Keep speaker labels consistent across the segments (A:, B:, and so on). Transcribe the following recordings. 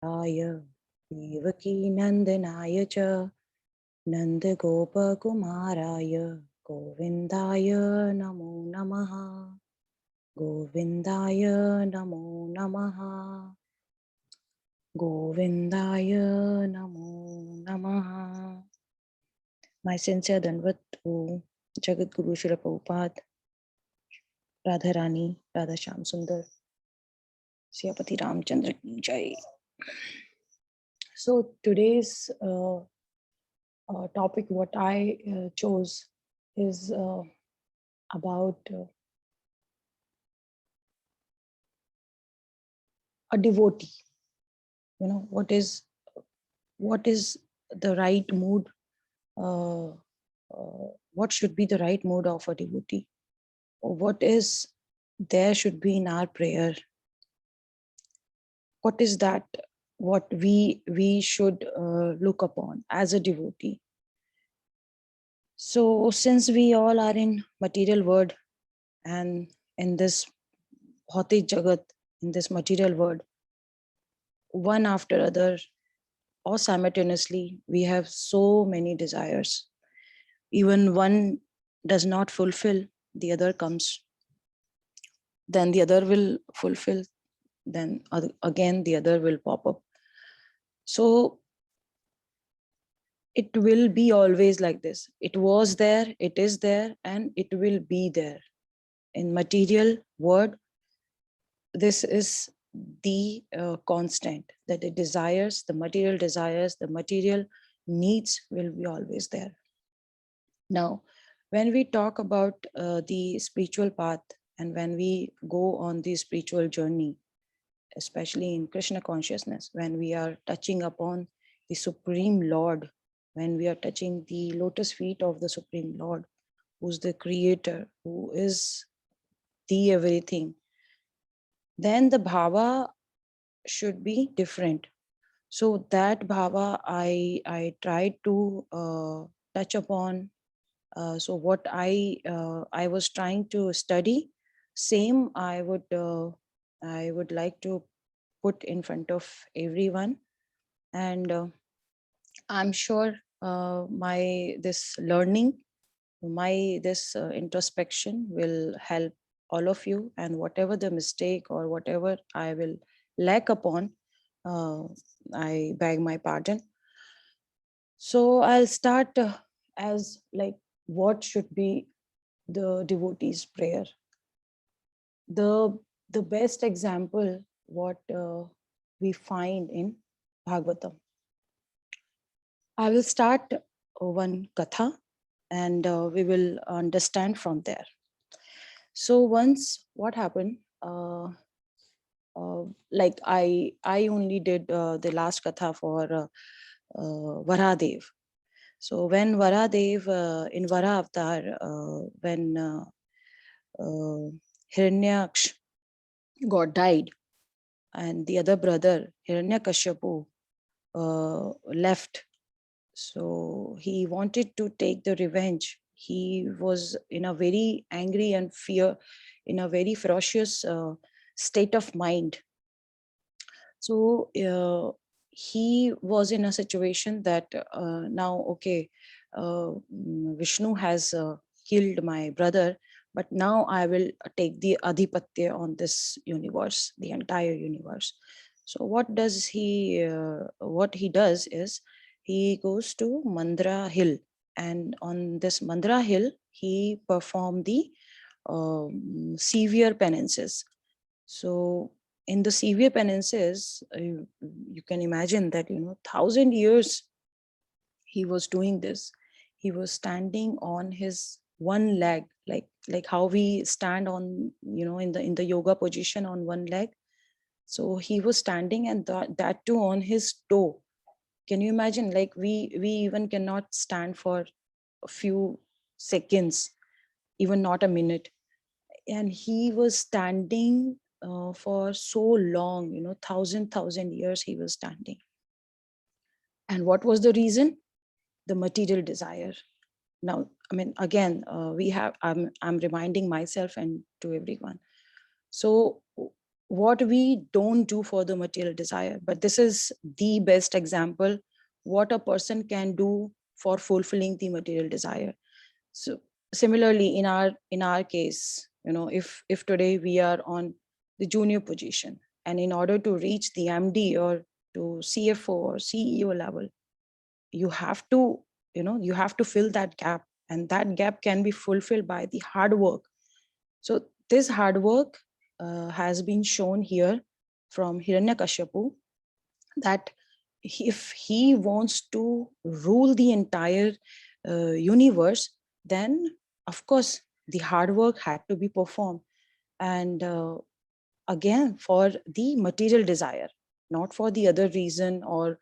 A: Aya Devaki Nandanaya cha Nanda Gopa Kumaraya Govindaya Namo Namaha Govindaya Namo Namaha Govindaya Namo Namaha. My sincere Danvat to Jagat Guru Srila Prabhupada, Radharani, Radha Shyam Sundar, Siyapati Ramchandra ki Jai. So today's topic, what I chose, is about a devotee. You know, what is the right mood? What should be the right mood of a devotee? Or what is there should be in our prayer? What is that? What we should look upon as a devotee? So since we all are in material world and in this bhautik jagat, in this material world, one after other or simultaneously, we have so many desires. Even one does not fulfill, the other comes. Then the other will fulfill, then again the other will pop up. So it will be always like this. It was there, it is there, and it will be there. In material world, this is the constant, that the material desires, the material needs will be always there. Now, when we talk about the spiritual path, and when we go on the spiritual journey, especially in Krishna consciousness, when we are touching upon the Supreme Lord, when we are touching the lotus feet of the Supreme Lord, who's the creator, who is the everything, then the bhava should be different. So that bhava I tried to touch upon. So what I was trying to study, same I would like to put in front of everyone, and I'm sure my this learning, this introspection will help all of you, and whatever the mistake or whatever I will lack upon, I beg my pardon. So I'll start as like what should be the devotee's prayer. The best example what we find in Bhagavatam. I will start one katha, and we will understand from there. So once what happened, like I only did the last katha for Varadev. So when Varadev in Vara avatar, when Hiranyaksh got died, and the other brother Hiranyakashipu left, so he wanted to take the revenge. He was in a very angry and fear, in a very ferocious state of mind. So he was in a situation that now, okay, Vishnu has killed my brother, but now I will take the adhipatya on this universe, the entire universe. So what does he? What he does is he goes to Mandra Hill, and on this Mandra Hill he performed the severe penances. So in the severe penances, you can imagine that 1,000 years he was doing this. He was standing on his one leg, like how we stand on, in the yoga position on one leg. So he was standing, and that too on his toe. Can you imagine? Like we even cannot stand for a few seconds, even not a minute. And he was standing for so long, thousand years he was standing. And what was the reason? The material desire. Now, I mean, again, I'm reminding myself and to everyone. So what we don't do for the material desire. But this is the best example what a person can do for fulfilling the material desire. So similarly, in our case, if today we are on the junior position, and in order to reach the MD or to CFO or CEO level, you have to you have to fill that gap, and that gap can be fulfilled by the hard work. So this hard work has been shown here from Hiranyakashipu, that if he wants to rule the entire universe, then of course the hard work had to be performed. And again, for the material desire, not for the other reason or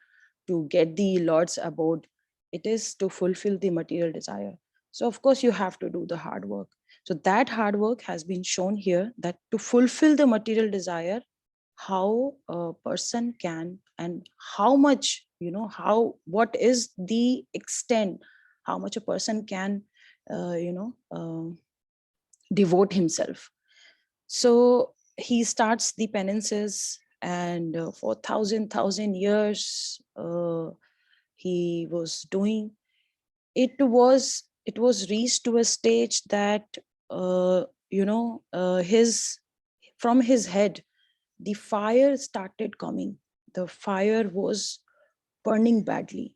A: to get the Lord's abode. It is to fulfill the material desire. So of course you have to do the hard work. So that hard work has been shown here, that to fulfill the material desire, how a person can, and how much, what is the extent, how much a person can, devote himself. So he starts the penances, and for thousand years he was doing. It was reached to a stage that his from his head the fire started coming. The fire was burning badly,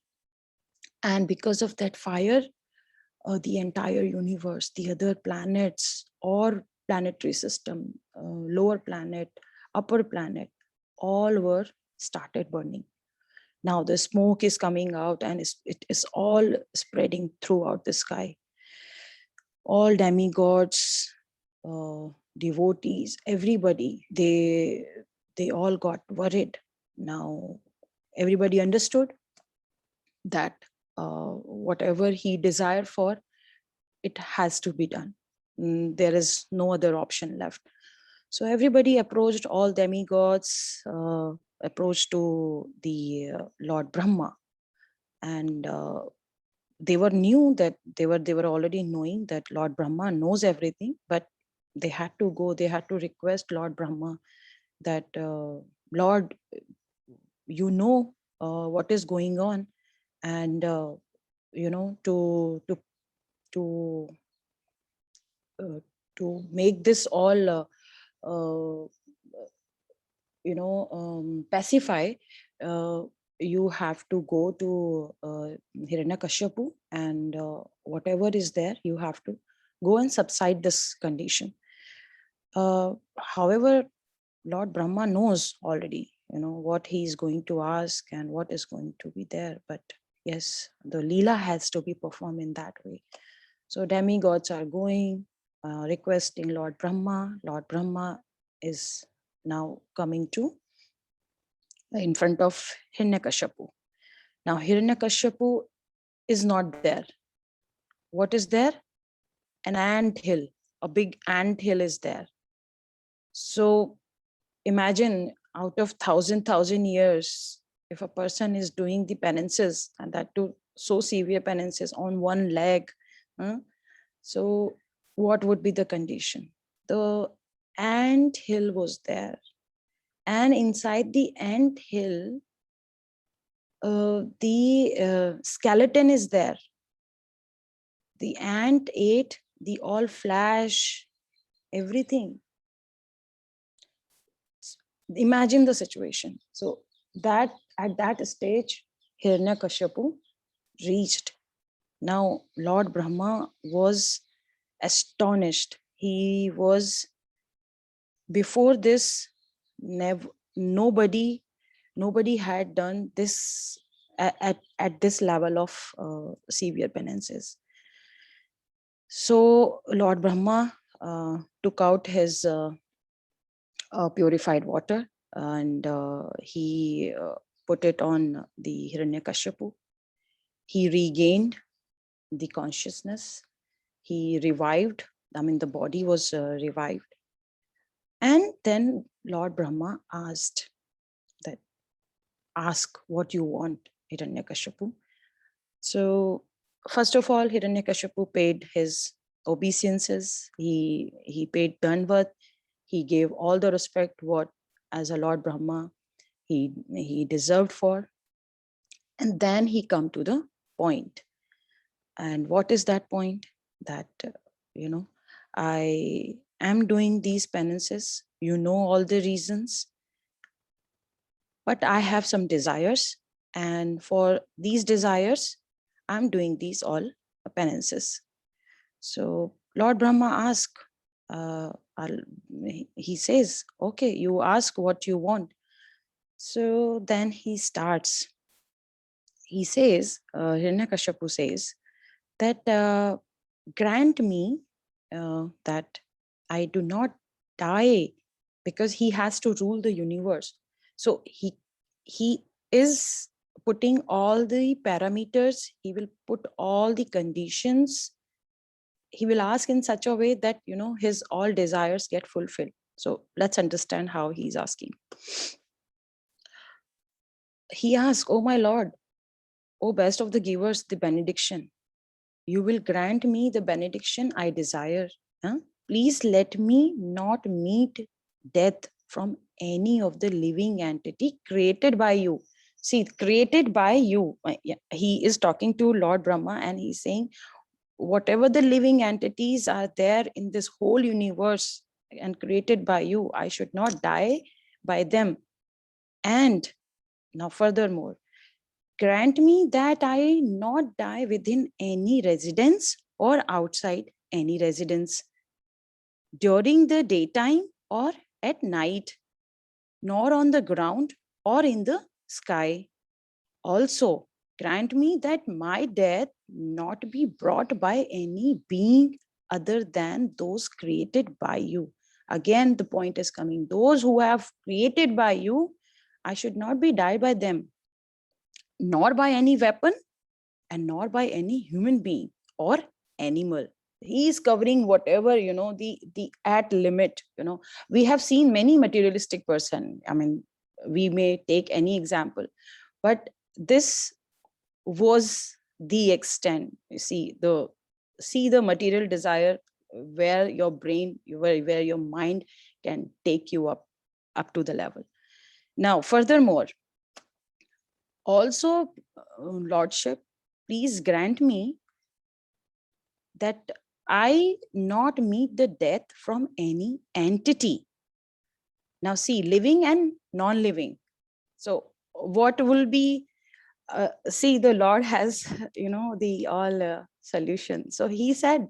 A: and because of that fire, the entire universe, the other planets or planetary system, lower planet, upper planet, all were started burning. Now the smoke is coming out, and it is all spreading throughout the sky. All demigods, devotees, everybody, they all got worried. Now everybody understood that whatever he desired for, it has to be done. There is no other option left. So everybody approached, all demigods approached to the Lord Brahma, and they were knew that they were already knowing that Lord Brahma knows everything, but they had to go, they had to request Lord Brahma that Lord, what is going on, and to uh, to make this all uh, pacify, uh, you have to go to Hiranyakashipu, and whatever is there, you have to go and subside this condition. However, Lord Brahma knows already, what he is going to ask and what is going to be there. But yes, the Leela has to be performed in that way. So demigods are going, requesting Lord Brahma. Lord Brahma is now coming to in front of Hiranyakashipu. Now Hiranyakashipu is not there. What is there? An ant hill. A big ant hill is there. So imagine, out of thousand years, if a person is doing the penances, and that too so severe penances on one leg, so what would be the condition? The ant hill was there, and inside the ant hill, the skeleton is there. The ant ate the all flesh, everything. Imagine the situation. So that at that stage, Hiranyakashipu reached. Now Lord Brahma was astonished. He was, before this, nobody had done this at this level of severe penances. So Lord Brahma took out his purified water, and he put it on the Hiranyakashipu. He regained the consciousness. He revived. I mean, the body was revived. And then Lord Brahma asked that, ask what you want, Hiranyakashipu. So first of all, Hiranyakashipu paid his obeisances. He paid Danvat. He gave all the respect what as a Lord Brahma he deserved for. And then he come to the point. And what is that point? That, I am doing these penances. You know all the reasons. But I have some desires. And for these desires, I'm doing these all penances. So Lord Brahma asked, he says, okay, you ask what you want. So then he starts. He says, Hiranyakashipu says, that grant me that I do not die, because he has to rule the universe. So he is putting all the parameters, he will put all the conditions, he will ask in such a way that his all desires get fulfilled. So let's understand how he's asking. He asks, oh my Lord, oh best of the givers, the benediction, you will grant me the benediction I desire. Please let me not meet death from any of the living entity created by you. See, created by you. He is talking to Lord Brahma and he's saying, whatever the living entities are there in this whole universe and created by you, I should not die by them. And now furthermore, grant me that I not die within any residence or outside any residence, during the daytime or at night, nor on the ground or in the sky. Also, grant me that my death not be brought by any being other than those created by you. Again, the point is coming. Those who have created by you, I should not be died by them, nor by any weapon, and nor by any human being or animal. He is covering whatever, the at limit. We have seen many materialistic person. I mean, we may take any example, but this was the extent. You see the material desire, where your brain, where your mind can take you up to the level. Now furthermore, also, Lordship, please grant me that I not meet the death from any entity. Now see, living and non-living. So what will be, see, the Lord has, the all solution. So he said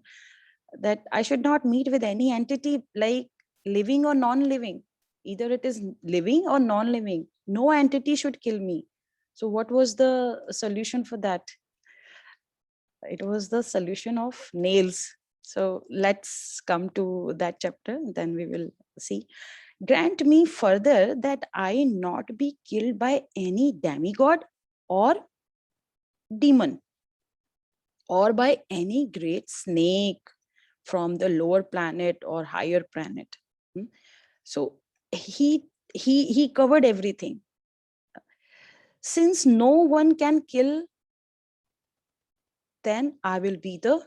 A: that I should not meet with any entity like living or non-living. Either it is living or non-living. No entity should kill me. So what was the solution for that? It was the solution of nails. So let's come to that chapter, then we will see. Grant me further that I not be killed by any demigod or demon, or by any great snake from the lower planet or higher planet. So he covered everything. Since no one can kill, then I will be the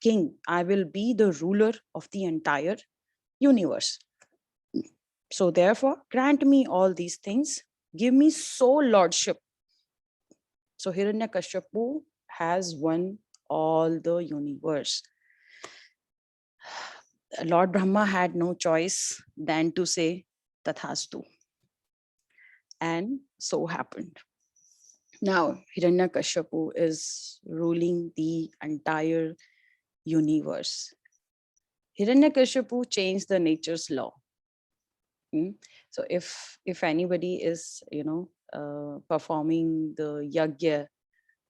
A: king. I will be the ruler of the entire universe. So therefore, grant me all these things. Give me sole lordship. So Hiranyakashipu has won all the universe. Lord Brahma had no choice than to say Tathastu. And so happened. Now Hiranyakashipu is ruling the entire universe. Hiranyakashipu changed the nature's law. So if anybody is, performing the yagya,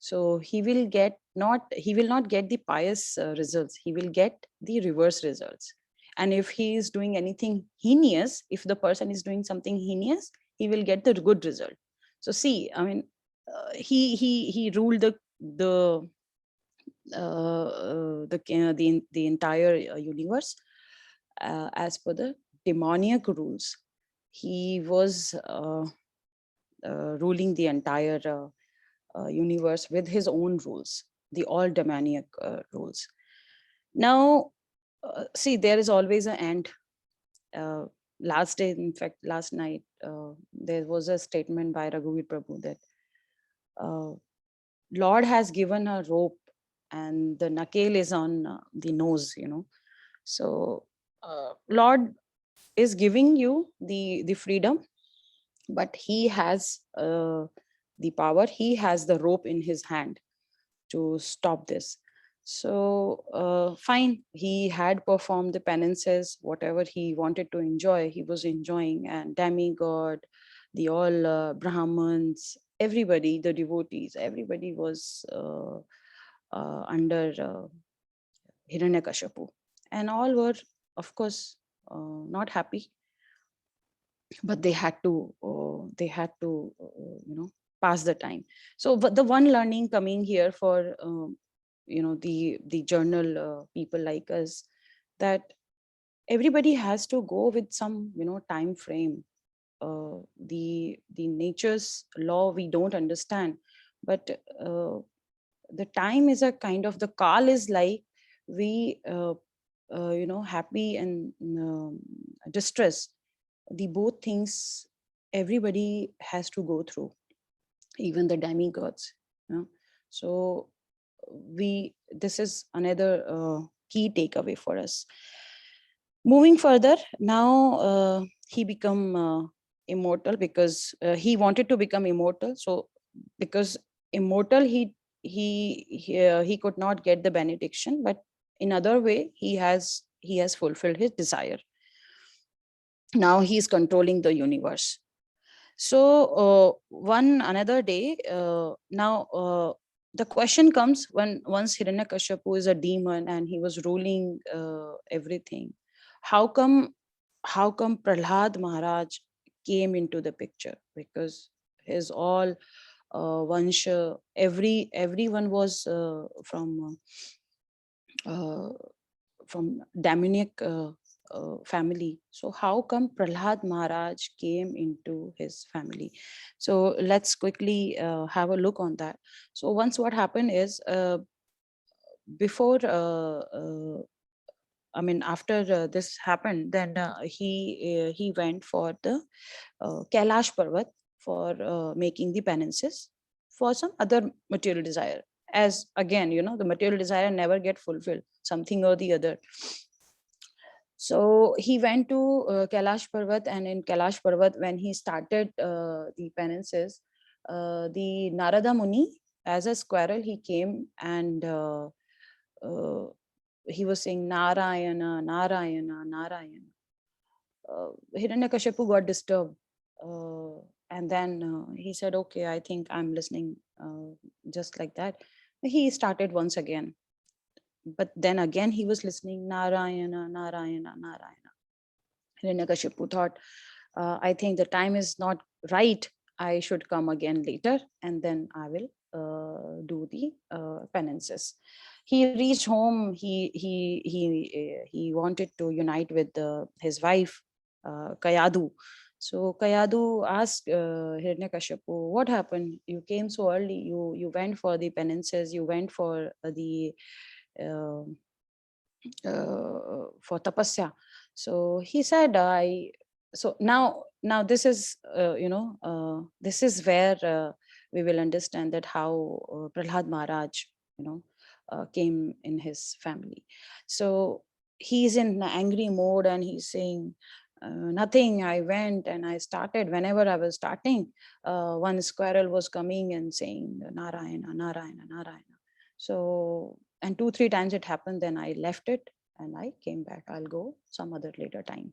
A: so he will not get the pious results. He will get the reverse results. And if he is doing anything heinous, if the person is doing something heinous, he will get the good result. So see, I mean, he ruled the entire universe as per the demoniac rules. He was ruling the entire universe with his own rules, the all demoniac rules. Now, see, there is always an end. last day, in fact, last night, there was a statement by Raghuveer Prabhu that uh, Lord has given a rope and the nakel is on the nose, So Lord is giving you the freedom, but he has the power. He has the rope in his hand to stop this. So fine, he had performed the penances, whatever he wanted to enjoy, he was enjoying, and demigod, the all Brahmins, everybody, the devotees, everybody was under Hiranyakashipu, and all were, of course, not happy, but they had to pass the time. So but the one learning coming here for the journal people like us, that everybody has to go with some time frame. The nature's law we don't understand, but the time is a kind of, the call is like, we happy and distress, the both things everybody has to go through, even the demigods. So we this is another key takeaway for us. Moving further, now he become immortal, because he wanted to become immortal. So because immortal, he could not get the benediction, but in other way he has fulfilled his desire. Now he is controlling the universe. So one another day, now the question comes, when once Hiranyakashipu is a demon and he was ruling everything, how come Prahlad Maharaj came into the picture? Because his all vansha, everyone was uh, from demonic family. So how come Prahlad Maharaj came into his family? So let's quickly have a look on that. So once what happened is, before after this happened, then he went for the Kailash Parvat for making the penances for some other material desire. As again, the material desire never get fulfilled, something or the other. So he went to Kailash Parvat, and in Kailash Parvat, when he started the penances, the Narada Muni, as a squirrel, he came and uh, he was saying Narayana, Narayana, Narayana. Hiranyakashipu got disturbed. And then he said, okay, I think I'm listening just like that. He started once again. But then again, he was listening, Narayana, Narayana, Narayana. Hiranyakashipu thought, I think the time is not right. I should come again later, and then I will do the penances. He reached home. He wanted to unite with his wife, Kayadu. So Kayadu asked Hiranyakashipu, "What happened? You came so early. You went for the penances. You went for the uh, for tapasya." So he said, I so now this is this is where we will understand that how Prahlad Maharaj you know came in his family. So he's in an angry mode and he's saying, nothing, I went and I started. Whenever I was starting, one squirrel was coming and saying Narayana, Narayana, Narayana. So, and 2 3 times it happened, then I left it and I came back. I'll go some other later time.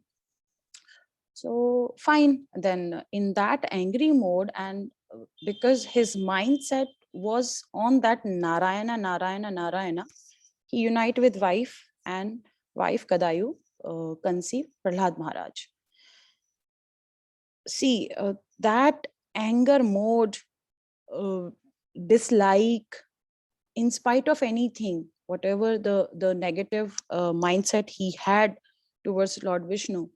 A: So fine, then in that angry mode, and because his mindset was on that Narayana, Narayana, Narayana, he unite with wife, and wife Kadayu conceive Prahlad Maharaj. See, that anger mode, uh, dislike, in spite of anything, whatever the negative mindset he had towards Lord Vishnu,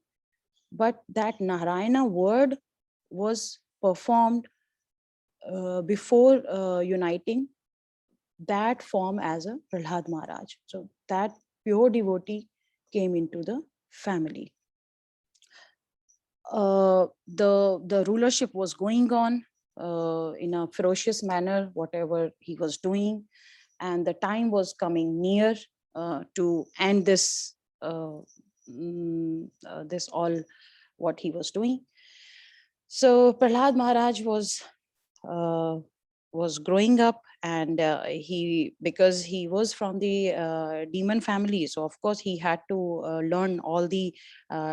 A: but that Narayana word was performed before uniting that form as a Prahlad Maharaj. So that pure devotee came into the family. the rulership was going on in a ferocious manner, whatever he was doing, and the time was coming near to end this all what he was doing. So Prahlad Maharaj was growing up, and he, because he was from the demon family, so of course he had to learn all the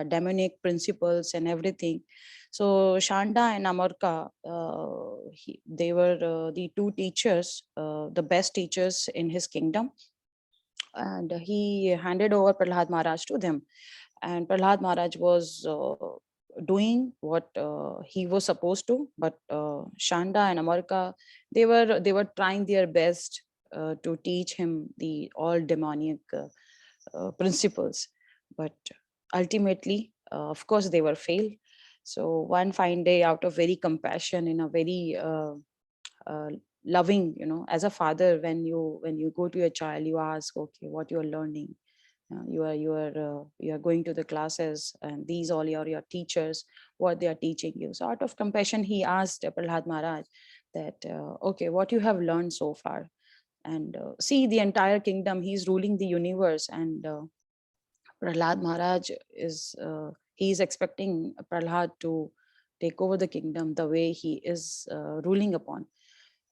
A: demonic principles and everything. So Shanda and Amarka, they were the two teachers, the best teachers in his kingdom, and he handed over Prahlad Maharaj to them. And Prahlad Maharaj was doing what he was supposed to, but Shanda and Amarka, they were trying their best to teach him the all demonic principles, but ultimately, of course, they were failed. So one fine day, out of very compassion, in a very uh, loving, as a father, when you go to your child, you ask, okay, what you are learning. You are going to the classes, and these all your teachers, what they are teaching you. So out of compassion, he asked Prahlad Maharaj that, okay, what you have learned so far. And see, the entire kingdom, he's ruling the universe, and Prahlad Maharaj he's expecting Prahlad to take over the kingdom the way he is ruling upon.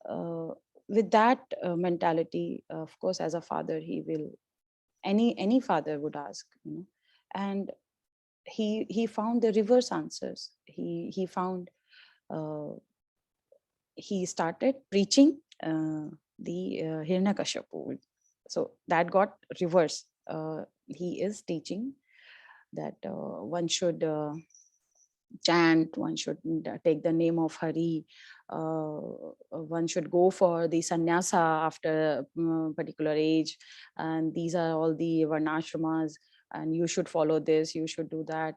A: uh, with that mentality, of course, as a father, he will, any father would ask, and he found the reverse answers. He found, uh, he started preaching the Hiranyakashipu. So that got reverse. He is teaching that one should chant, one should take the name of Hari, one should go for the sannyasa after a particular age, and these are all the varnashramas, and you should follow this, you should do that.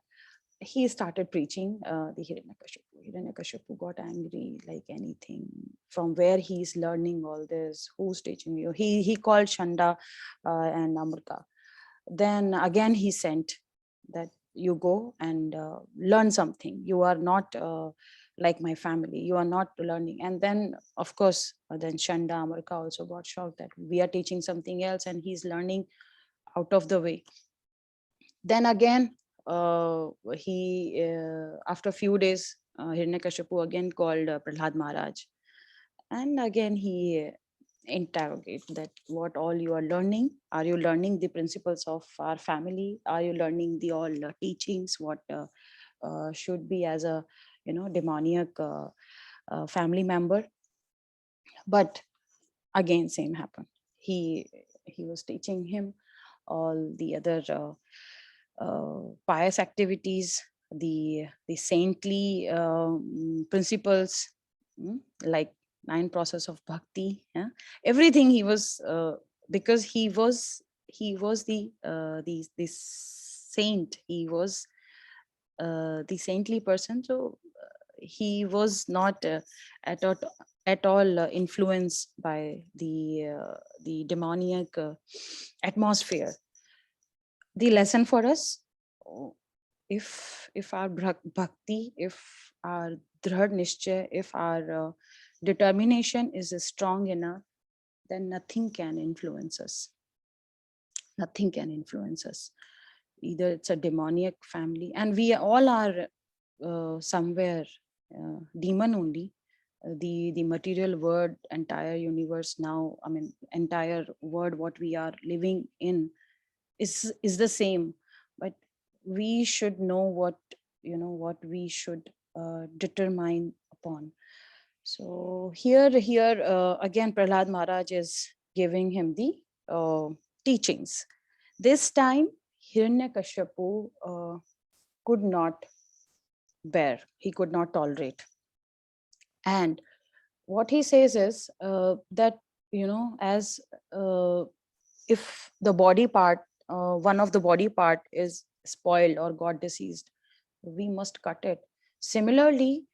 A: He started preaching the Hiranyakashipu. Hiranyakashipu got angry like anything. From where he's learning all this? Who's teaching you? He called Shanda and Amarka. Then again he sent that you go and learn something. You are not like my family. You are not learning. And then, of course, then Shanda, Amarka also got shocked that we are teaching something else and he's learning out of the way. Then again, he after a few days, Hiranyakashipu again called Prahlad Maharaj, and again he interrogate that what all you are learning. Are you learning the principles of our family? Are you learning the all teachings what should be as a demoniac family member? But again same happened. He was teaching him all the other pious activities, the saintly principles, like 9 process of bhakti. Yeah? Everything he was, because he was the saint. He was the saintly person. So he was not at all influenced by the demoniac atmosphere. The lesson for us, oh, if our bhakti, if our dhrad nishchay, if our determination is strong enough, then nothing can influence us. Nothing can influence us. Either it's a demoniac family, and we all are somewhere demon only. The material world, entire universe now, I mean, entire world what we are living in is the same, but we should know what we should determine upon. So here again Prahlad Maharaj is giving him the uh, teachings. This time Hiranyakashipu could not bear, he could not tolerate. And what he says is that, as if the body part, one of the body part is spoiled or got diseased, we must cut it. Similarly,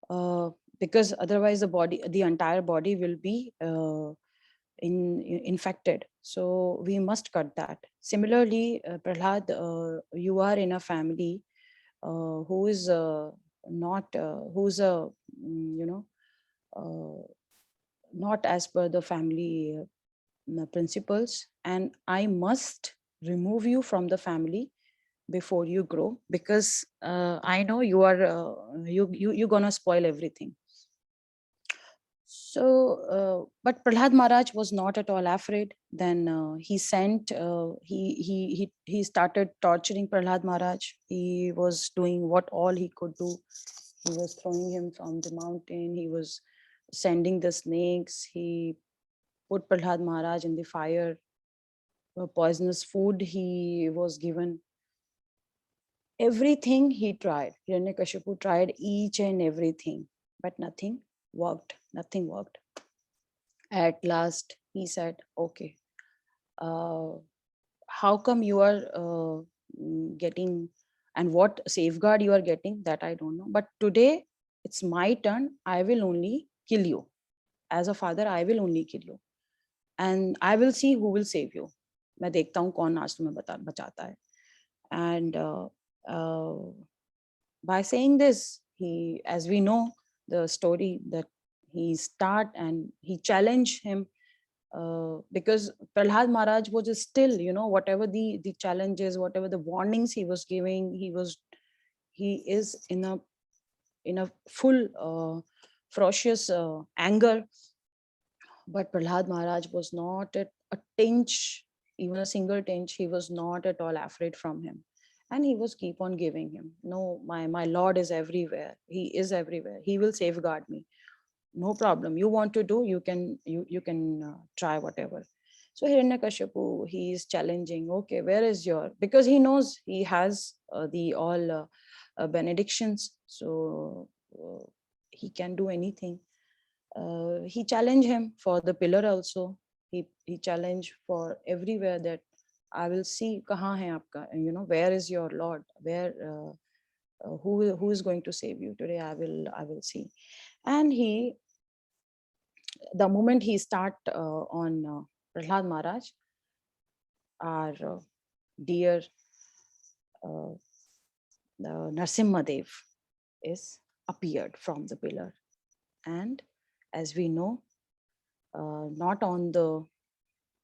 A: uh, because otherwise the entire body will be infected. So we must cut that. Similarly, Prahlad, you are in a family who is not, who's a, you know, not as per the family principles, and I must remove you from the family before you grow, because I know you are you're gonna spoil everything. So but Prahlad Maharaj was not at all afraid. Then he sent he started torturing Prahlad Maharaj. He was doing what all he could do. He was throwing him from the mountain, he was sending the snakes, he put Prahlad Maharaj in the fire, poisonous food he was given. Everything he tried. Hiranyakashipu tried each and everything, but nothing worked. Nothing worked. At last, he said, "Okay, uh, how come you are getting, and what safeguard you are getting? That I don't know. But today, it's my turn. I will only kill you. As a father, I will only kill you, and I will see who will save you. मैं देखता हूँ कौन आज तुम्हें बचाता है." And uh, by saying this, he, as we know the story, that he start and he challenged him, because Prahlad Maharaj was still, you know, whatever the challenges, whatever the warnings he was giving, he is in a full ferocious anger. But Prahlad Maharaj was not at a tinge, even a single tinge, he was not at all afraid from him. And he was keep on giving him, "No, my Lord is everywhere. He is everywhere. He will safeguard me. No problem. You want to do, you can try whatever." So Hiranyakashipu, he is challenging, "Okay, where is your," because he knows he has the all benedictions. So he can do anything. He challenged him for the pillar also. He challenged for everywhere, that I will see kahan hai aapka, you know, where is your Lord, where who is going to save you today. I will see. And he, the moment he start on Prahlad Maharaj, our dear uh, Narsimha Dev is appeared from the pillar. And as we know, not on the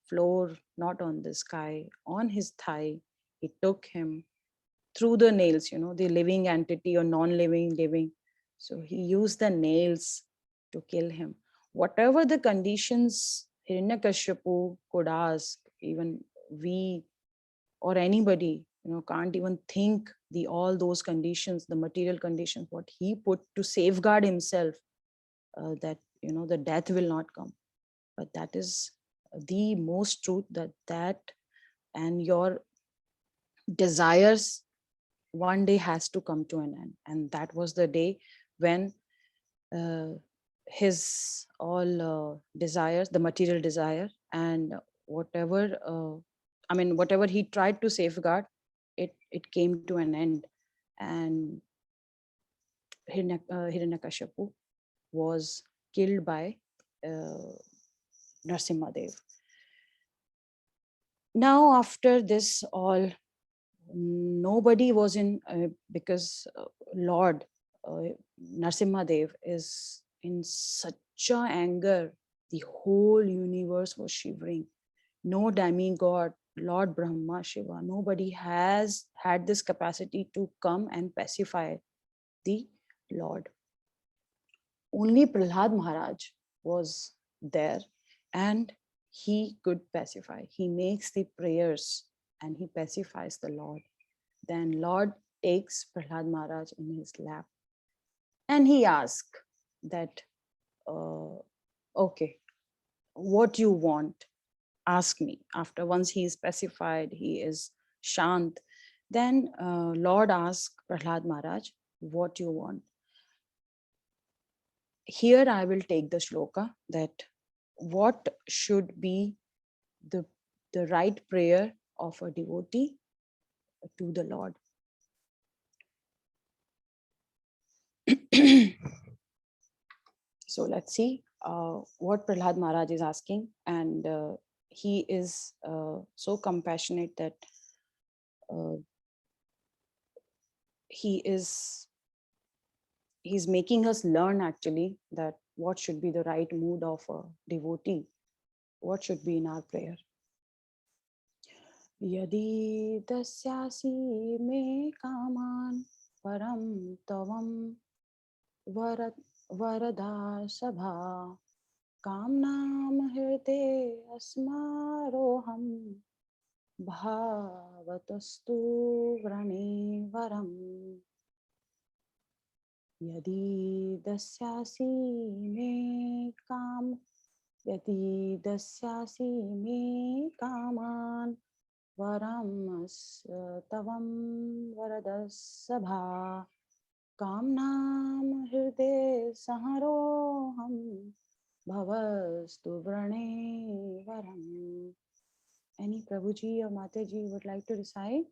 A: floor, not on the sky, on his thigh, he took him through the nails, you know, the living entity or non-living living. So he used the nails to kill him. Whatever the conditions Hiranyakashipu could ask, even we or anybody, you know, can't even think the all those conditions, the material conditions, what he put to safeguard himself, that, you know, the death will not come. But that is the most truth, that and your desires one day has to come to an end. And that was the day when uh, his all desires, the material desire, and whatever whatever he tried to safeguard, it came to an end. And Hiranyakashipu was killed by uh, Narsimhadev. Now after this all, nobody was in, because Lord Narsimhadev is in such a anger, the whole universe was shivering. No demigod, Lord Brahma, Shiva, nobody has had this capacity to come and pacify the Lord. Only Prahlad Maharaj was there, and he could pacify. He makes the prayers and he pacifies the Lord. Then Lord takes Prahlad Maharaj in his lap and he asks that, okay, what you want, ask me. After once he is pacified, he is shant, then Lord asks Prahlad Maharaj, what you want. Here I will take the shloka, that what should be the, the right prayer of a devotee to the Lord. So let's see what Prahlad Maharaj is asking. And he is so compassionate that he's making us learn actually that what should be the right mood of a devotee, what should be in our prayer. Yadi dasyasi me kaman param tavam varada sabha kamnam hirte asmaroham bhavatastu vrane varam. Yadi dasyasi me kaman varam tavam varadasabha kamnam hirde saharoham bhavastu vrane varam. Any Prabhuji or Mataji would like to recite?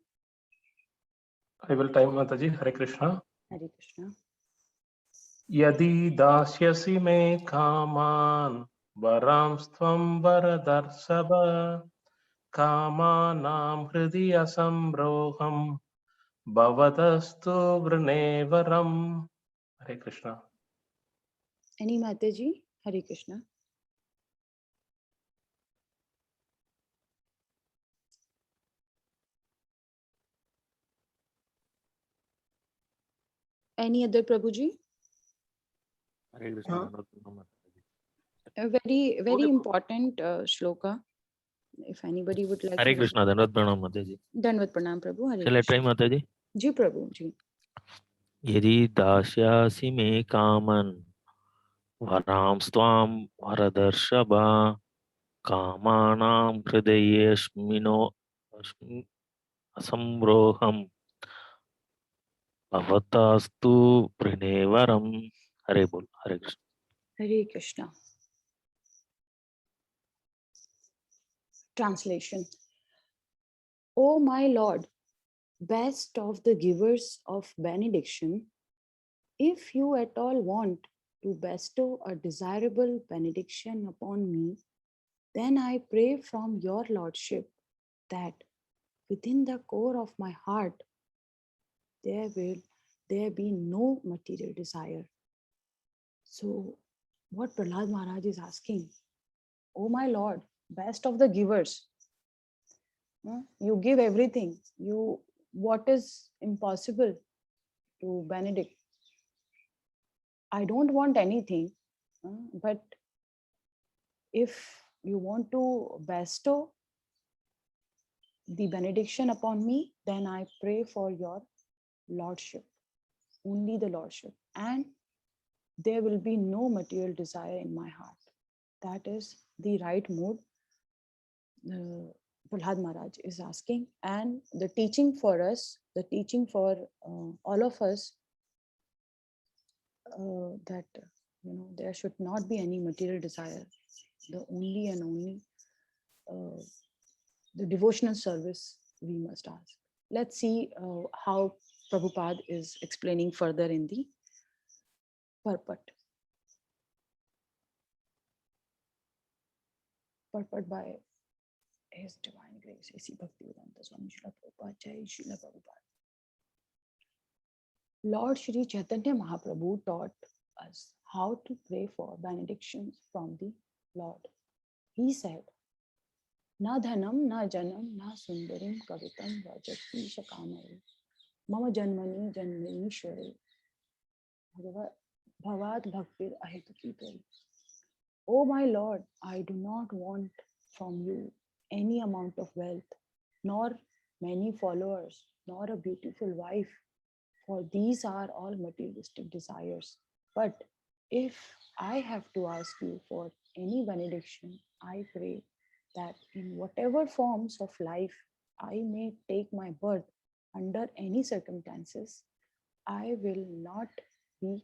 B: I will time Mataji. Hare Krishna.
A: Hare Krishna.
B: Yadi dasyasi me kaman varamstvam varadarsava kamanam hridya samroham bhavatastu vrnevaram. Hare Krishna.
A: Any Mataji? Hare Krishna. Any other Prabhuji?
C: Hare Krishna.
A: A very, very important shloka. If anybody would like
C: Hare
A: to.
C: Krishna. Dandavat pranam Mataji.
A: Dandavat pranam Prabhu. Hare
C: Shall I try
A: Krishna.
C: Mataji?
A: Ji Prabhu, ji.
C: Yadi dasyasi me kaman varam stvam varadarshaba kamanam hridayeshmino asamroham bhavatastu vrnevaram. Hare Bol. Hare Krishna.
A: Hare Krishna. Translation. O my Lord, best of the givers of benediction, if you at all want to bestow a desirable benediction upon me, then I pray from your Lordship that within the core of my heart there be no material desire. So what Prahlad Maharaj is asking, oh my Lord, best of the givers, you give everything. What is impossible to benedict? I don't want anything, but if you want to bestow the benediction upon me, then I pray for your Lordship, only the Lordship. And there will be no material desire in my heart. That is the right mood Prahlad Maharaj is asking. And the teaching for us, the teaching for all of us, that there should not be any material desire. The only and only the devotional service we must ask. Let's see how Prabhupada is explaining further in the purport. Purport by His Divine Grace, A.C. Bhaktivedanta Swami Srila Prabhupada, Jai Srila Prabhupada. Lord Shri Chaitanya Mahaprabhu taught us how to pray for benedictions from the Lord. He said, Na dhanam, na janam, na sundarim kavitam rajati shakamari. Mama janmani janmani shwari. Bhavad bhaktir ahituki tari. Oh my Lord, I do not want from you any amount of wealth, nor many followers, nor a beautiful wife, for these are all materialistic desires. But if I have to ask you for any benediction, I pray that in whatever forms of life I may take my birth under any circumstances, I will not be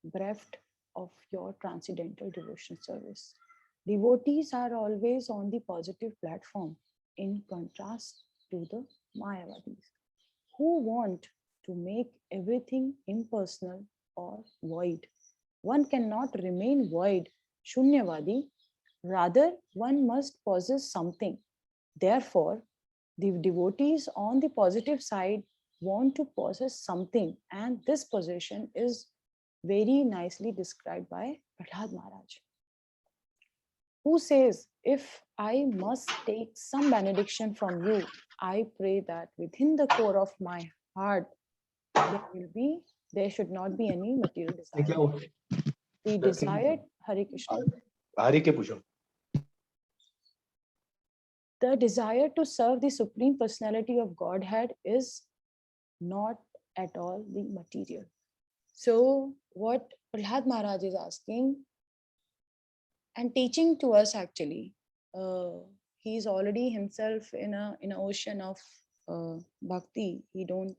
A: bereft of your transcendental devotion service. Devotees are always on the positive platform in contrast to the Mayavadis, who want to make everything impersonal or void. One cannot remain void, Shunyavadi. Rather, one must possess something. Therefore, the devotees on the positive side want to possess something, and this possession is very nicely described by Prahlad Maharaj, who says, if I must take some benediction from you, I pray that within the core of my heart, there should not be any material desire. The desired, Hare Krishna, the desire to serve the Supreme Personality of Godhead is not at all the material. So what Prahlad Maharaj is asking and teaching to us, actually, he is already himself in an ocean of bhakti. He don't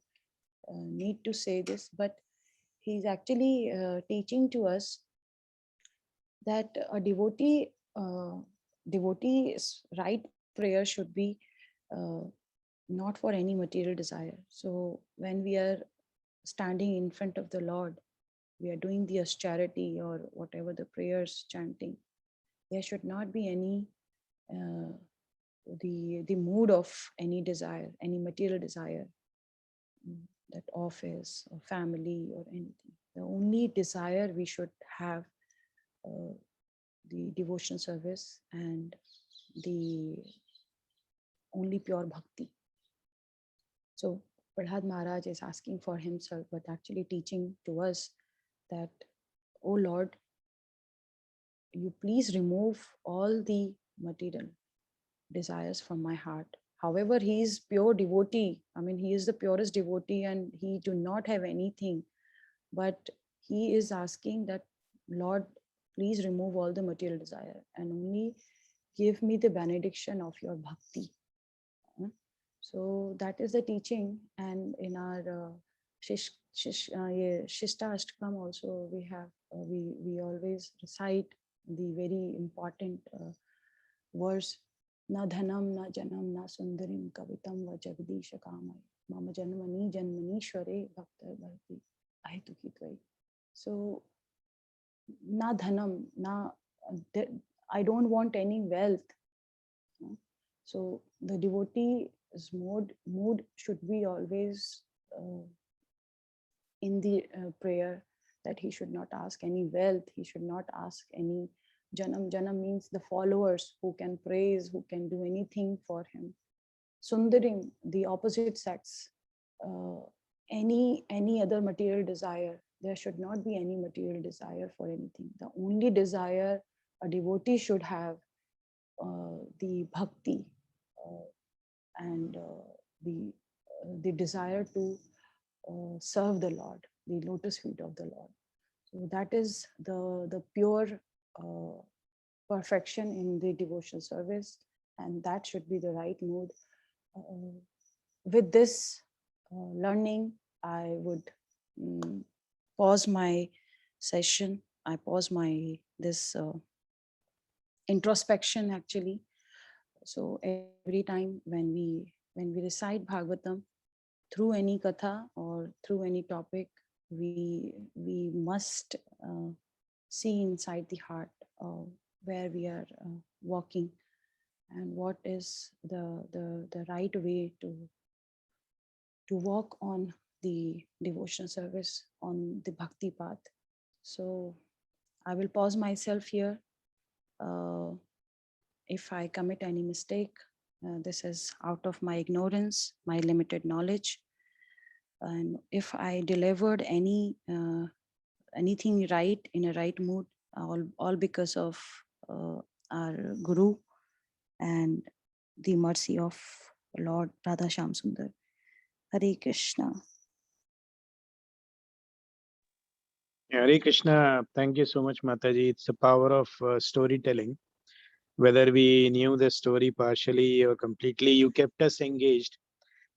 A: need to say this, but he's actually teaching to us that a devotee's right prayer should be uh, not for any material desire. So when we are standing in front of the Lord, we are doing the austerity or whatever the prayers chanting, there should not be any the mood of any desire, any material desire, that office or family or anything. The only desire we should have the devotion service and the only pure bhakti. So Prahlad Maharaj is asking for himself, but actually teaching to us that, oh Lord, you please remove all the material desires from my heart. However, he is pure devotee. I mean, he is the purest devotee and he do not have anything. But he is asking that, Lord, please remove all the material desire and only give me the benediction of your bhakti. So that is the teaching. And in our Shishta Ashtakam also, we have we always recite the very important verse, na dhanam na janam na sundarim kavitam va jagdisha kamai mama janmani janmanishware bhakta bharti ahituki tvai. So na dhanam, na I don't want any wealth. So the devotee's mood should be always in the prayer, that he should not ask any wealth, he should not ask any janam. Janam means the followers who can praise, who can do anything for him. Sundarim, the opposite sex, any other material desire. There should not be any material desire for anything. The only desire a devotee should have, the bhakti and the desire to serve the Lord, the lotus feet of the Lord. So that is the pure perfection in the devotional service, and that should be the right mood. With this learning, I would pause my session. I pause my this introspection, actually. So every time when we recite Bhagavatam, through any katha or through any topic, we must see inside the heart where we are walking, and what is the right way to walk on the devotional service, on the bhakti path. So I will pause myself here. If I commit any mistake, this is out of my ignorance, my limited knowledge. And if I delivered anything right in a right mood, all because of our Guru and the mercy of Lord Radha Shyam Sundar. Hare Krishna.
D: Hare Krishna. Thank you so much, Mataji. It's the power of storytelling. Whether we knew the story partially or completely, you kept us engaged,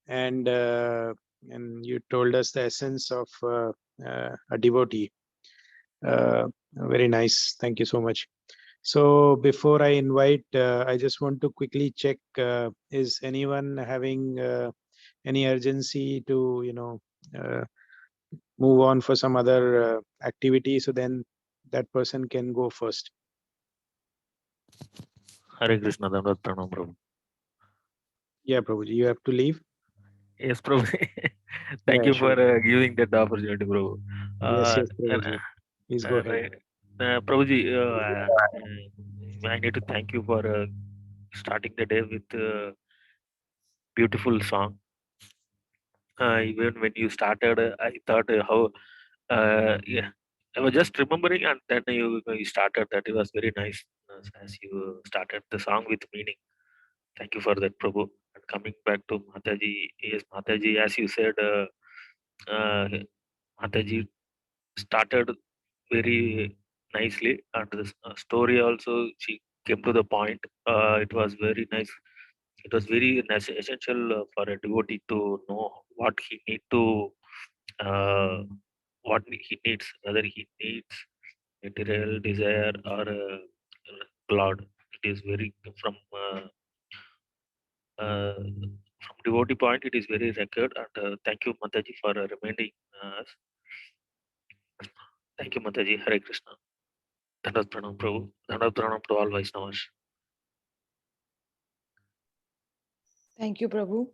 D: and you told us the essence of a devotee. Very nice. Thank you so much. So before I invite, I just want to quickly check, is anyone having any urgency to, move on for some other activity? So then that person can go first.
C: Hare Krishna, Dandavat Pranam, Prabhu.
D: Yeah, Prabhuji, you have to leave?
C: Yes, Prabhu. Thank
D: Yeah,
C: you
D: sure.
C: for giving that opportunity, Prabhu.
D: Yes,
C: Uh,
D: yes, Prabhuji. Please go ahead.
C: right. Prabhuji, I need to thank you for starting the day with a beautiful song. Even when you started, I thought how, yeah, I was just remembering, and then you started that. It was very nice as you started the song with meaning. Thank you for that, Prabhu. And coming back to Mataji, yes, Mataji, as you said, Mataji started very nicely, and the story also she came to the point. It was very nice. It was very essential for a devotee to know what he need to, uh, what he needs, whether he needs material desire or God. It is very from devotee point. It is very record, and thank you, Mataji, for reminding us. Thank you, Mataji. Hare Krishna. Dandat Pranam Prabhu. Dandat Pranam to all Vaishnavas.
A: Thank you, Prabhu.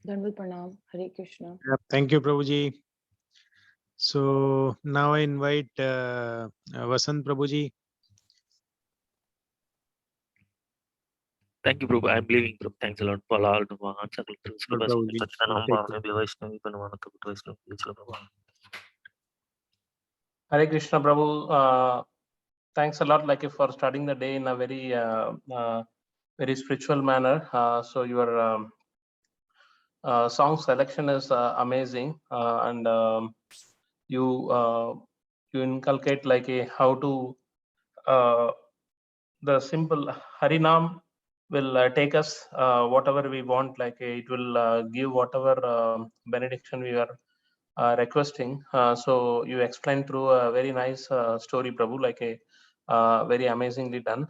A: Dandavat Pranam. Hare Krishna.
D: Yeah, thank you, Prabhuji. So now I invite Vasant Prabhuji.
C: Thank you, Prabhu. I'm leaving, Prabhu. Thanks a lot for all the answer.
D: Sure, Prabhuji.
B: Hare Krishna, Prabhu. Thanks a lot, like for starting the day in a very very spiritual manner. So your song selection is amazing, and you inculcate like a how to the simple Harinam will take us whatever we want. Like it will give whatever benediction we are requesting. So you explained through a very nice story, Prabhu, like a very amazingly done,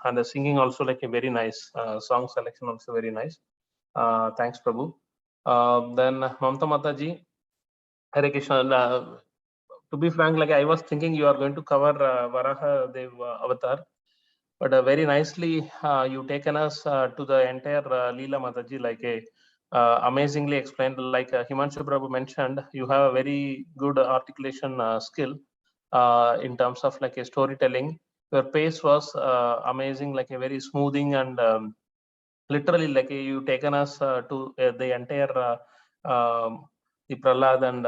B: and the singing also like a very nice song selection also very nice. Thanks, Prabhu. Then Mamta Mataji, Hare Krishna. To be frank, like I was thinking you are going to cover Varaha Dev Avatar, but very nicely you taken us to the entire Leela Mataji, like a amazingly explained. Like Himanshu Prabhu mentioned, you have a very good articulation skill in terms of like a storytelling. Your pace was amazing, like a very smoothing, and literally like you taken us to the entire the Prahlad and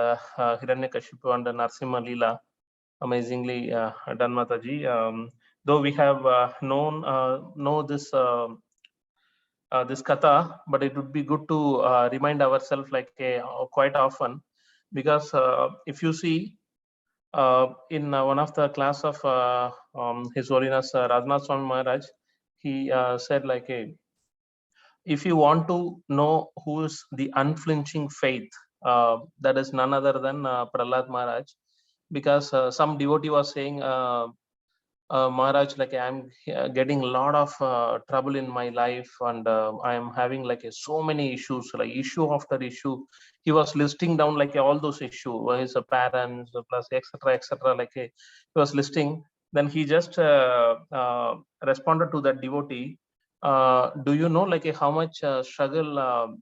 B: Hiranyakashipu and Narsimha Leela. Amazingly done, Mataji. Though we have know this katha, but it would be good to remind ourselves like quite often, because if you see in one of the class of His Holiness Rajnath Swami Maharaj, he said like if you want to know who is the unflinching faith, that is none other than Prahlad Maharaj, because some devotee was saying, Maharaj, like I'm getting a lot of trouble in my life, and I am having like so many issues, like issue after issue. He was listing down like all those issues, his parents plus etc etc. Like he was listing. Then he just responded to that devotee. Do you know like how much struggle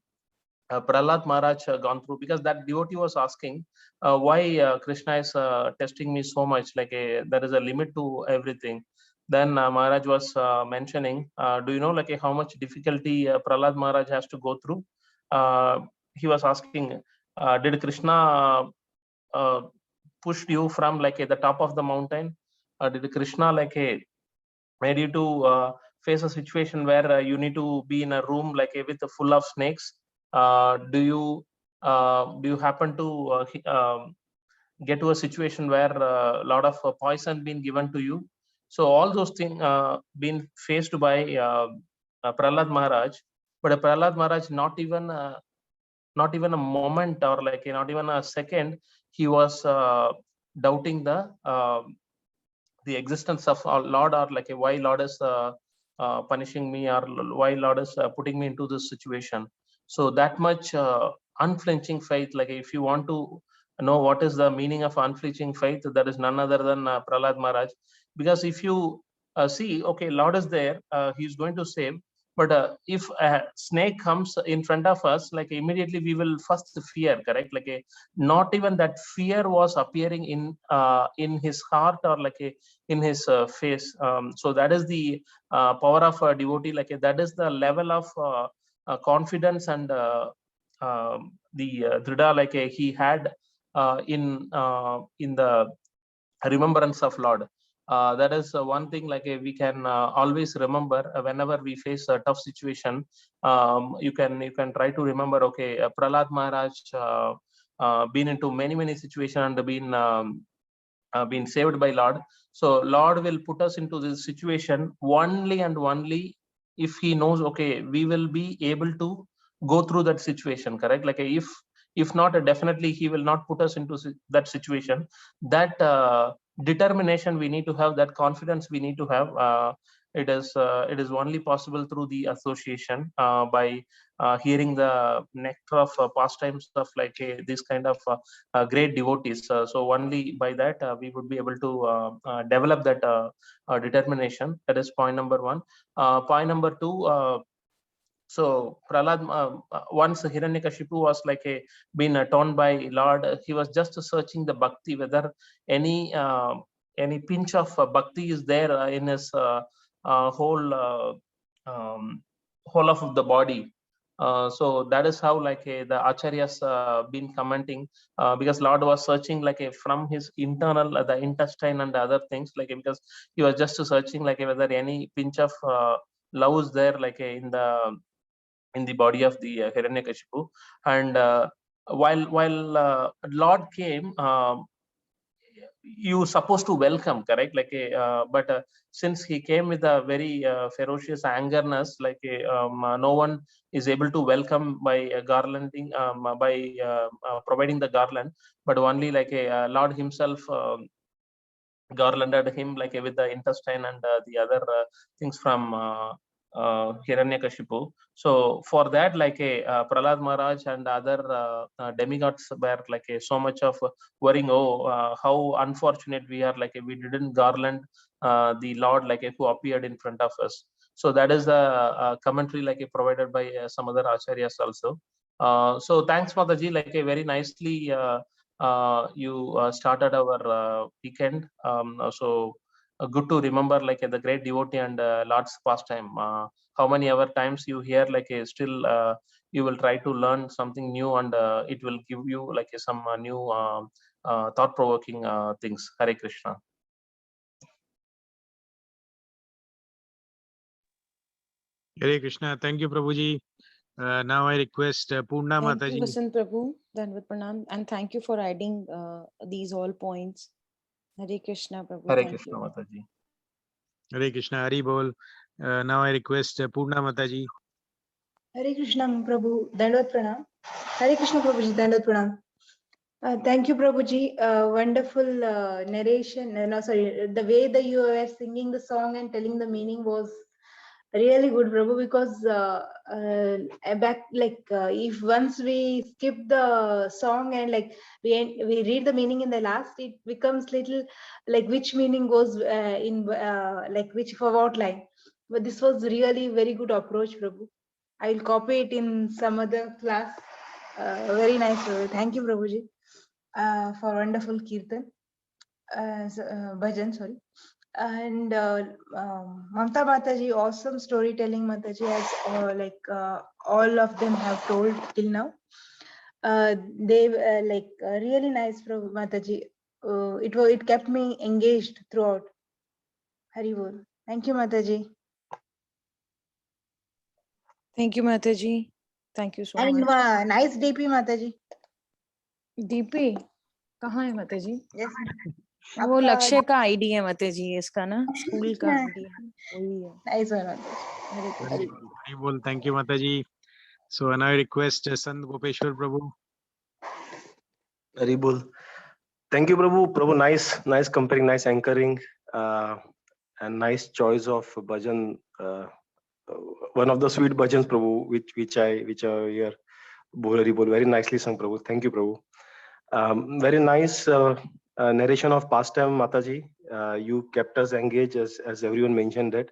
B: Prahlad Maharaj gone through? Because that devotee was asking why Krishna is testing me so much, like there is a limit to everything. Then Maharaj was mentioning, do you know like how much difficulty Prahlad Maharaj has to go through? He was asking, did Krishna pushed you from like the top of the mountain? Did Krishna like made you to face a situation where you need to be in a room like with full of snakes? Do you happen to get to a situation where a lot of poison been given to you? So all those things been faced by Prahlad Maharaj, but Prahlad Maharaj not even a moment or like not even a second he was doubting the existence of our Lord, or like why Lord is punishing me, or why Lord is putting me into this situation. So that much unflinching faith. Like if you want to know what is the meaning of unflinching faith, that is none other than Prahlad Maharaj. Because if you see, okay, Lord is there, he's going to save, But if a snake comes in front of us, like immediately we will first fear, correct? Like not even that fear was appearing in his heart or like in his face. So that is the power of a devotee. Like that is the level of confidence and the dhrida like he had in the remembrance of Lord. That is one thing like we can always remember whenever we face a tough situation. You can try to remember, okay, Prahlad Maharaj been into many situations and been saved by Lord. So Lord will put us into this situation only and only if he knows, okay, we will be able to go through that situation, correct? Like if not, definitely he will not put us into that situation. That determination we need to have, that confidence we need to have. It is only possible through the association, by hearing the nectar of pastimes of like this kind of great devotees. So only by that we would be able to develop that determination. That is point number one. Point number two. So Prahlad, once Hiranyakashipu was like been torn by Lord, he was just searching the bhakti, whether any pinch of bhakti is there in his um, whole of the body. So that is how like the acharyas been commenting, because Lord was searching like from his internal the intestine and the other things, like because he was just searching like whether any pinch of love is there like in the body of the Hiranyakashipu. And while Lord came, you supposed to welcome, correct? Like but since he came with a very ferocious angerness, like no one is able to welcome by garlanding, by providing the garland, but only like Lord himself garlanded him like with the intestine and the other things from Hiranyakashipu. So for that, like Prahlad Maharaj and other demigods were like so much of worrying. Oh, how unfortunate we are! Like we didn't garland the Lord, like who appeared in front of us. So that is the commentary like provided by some other acharyas also. So thanks, Mataji. Like very nicely. You started our weekend. So good to remember like the great devotee and Lord's pastime. How many ever times you hear like still you will try to learn something new, and it will give you like some new thought-provoking things. Hare Krishna.
D: Hare Krishna. Thank you, Prabhuji. Now I request Purna
A: Thank you,
D: Mataji.
A: Vasant Prabhu, Dandavat Pranam, and thank you for adding these all points. Hare Krishna, Prabhu.
B: Hare
A: Thank
B: Krishna,
A: you.
B: Mataji.
D: Hare Krishna. Hari Bol. Now I request Purna Mataji.
E: Hare Krishna Prabhu, Dandavat Pranam. Hare Krishna Prabhuji, Dandavat Pranam. Thank you, Prabhuji. Wonderful narration. No, sorry, the way that you were singing the song and telling the meaning was really good, Prabhu. Because back, like, if once we skip the song and like we read the meaning in the last, it becomes little like which meaning goes in like which for what line. But this was really very good approach, Prabhu. I will copy it in some other class. Very nice, Prabhu. Thank you, Prabhuji, for wonderful kirtan, bhajan, sorry. And Mamta Mataji, awesome storytelling, Mataji, as all of them have told till now. They really nice, Prabhu Mataji. It kept me engaged throughout. Hari Bol. Thank you, Mataji.
A: Thank you, Mataji. Thank you so
E: And
A: much.
E: nice DP, Mataji.
A: DP, कहाँ है माताजी?
E: Yes.
A: वो
E: आपका-
A: लक्ष्य का ID है माताजी, इसका ना स्कूल का आईडी है, वही है.
E: Nice one, Mataji.
A: Hare Krishna.
D: Hari Bol. Thank you, Mataji. So now I request Sant Gopeshwar Prabhu.
F: Hari Bol. Thank you, Prabhu. Prabhu, nice comparing, nice anchoring, and nice choice of bhajan. One of the sweet bhajans, Prabhu, which I hear. Bol Hari Bol. Very nicely sung, Prabhu. Thank you, Prabhu. Very nice narration of pastime, Mataji. You kept us engaged, as everyone mentioned that.